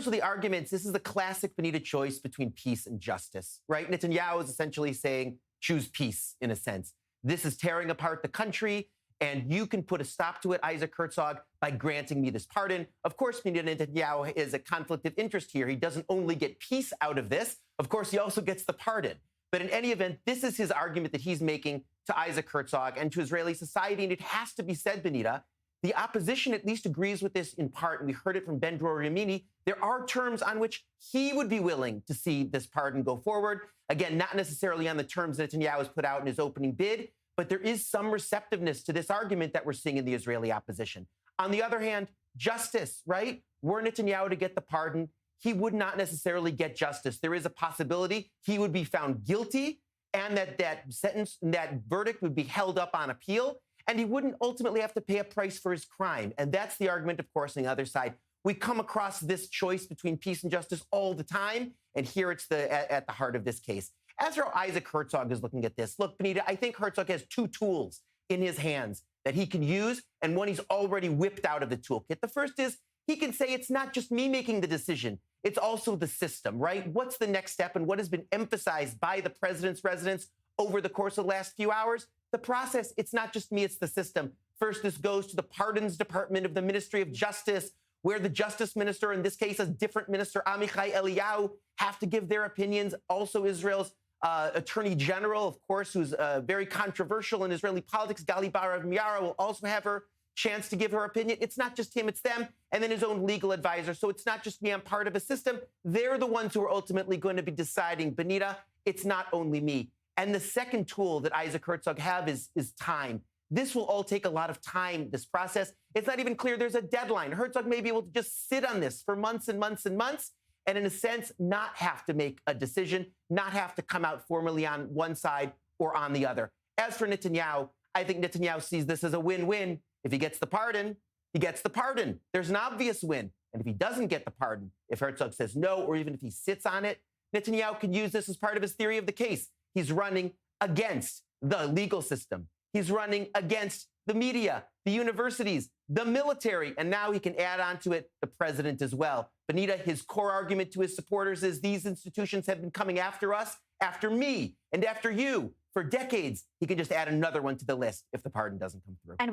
of the arguments, this is the classic Benita choice between peace and justice, right? Netanyahu is essentially saying, choose peace in a sense. This is tearing apart the country, and you can put a stop to it, Isaac Herzog, by granting me this pardon. Of course, Benita Netanyahu is a conflict of interest here. He doesn't only get peace out of this. Of course, he also gets the pardon. But in any event, this is his argument that he's making to Isaac Herzog and to Israeli society. And it has to be said, Benita, the opposition at least agrees with this in part. And we heard it from Ben-Dror Yamini. There are terms on which he would be willing to see this pardon go forward. Again, not necessarily on the terms Netanyahu has put out in his opening bid, but there is some receptiveness to this argument that we're seeing in the Israeli opposition. On the other hand, justice, right? Were Netanyahu to get the pardon, he would not necessarily get justice. There is a possibility he would be found guilty and that sentence, that verdict would be held up on appeal, and he wouldn't ultimately have to pay a price for his crime. And that's the argument, of course, on the other side. We come across this choice between peace and justice all the time, and here it's at the heart of this case. As for how Isaac Herzog is looking at this, look, Benita, I think Herzog has two tools in his hands that he can use, and one he's already whipped out of the toolkit. The first is he can say it's not just me making the decision. It's also the system, right? What's the next step and what has been emphasized by the president's residents over the course of the last few hours? The process, it's not just me, it's the system. First, this goes to the pardons department of the Ministry of Justice, where the justice minister, in this case, a different minister, Amichai Eliyahu, have to give their opinions. Also, Israel's attorney general, of course, who's very controversial in Israeli politics, Gali Barav-Miara, will also have her chance to give her opinion. It's not just him, it's them, and then his own legal advisor. So it's not just me, I'm part of a system. They're the ones who are ultimately going to be deciding, Benita, it's not only me. And the second tool that Isaac Herzog have is time. This will all take a lot of time, this process. It's not even clear there's a deadline. Herzog may be able to just sit on this for months and months and months, and in a sense, not have to make a decision, not have to come out formally on one side or on the other. As for Netanyahu, I think Netanyahu sees this as a win-win. If he gets the pardon, he gets the pardon. There's an obvious win. And if he doesn't get the pardon, if Herzog says no, or even if he sits on it, Netanyahu can use this as part of his theory of the case. He's running against the legal system. He's running against the media, the universities, the military, and now he can add on to it the president as well. Benita, his core argument to his supporters is these institutions have been coming after us, after me, and after you for decades. He can just add another one to the list if the pardon doesn't come through.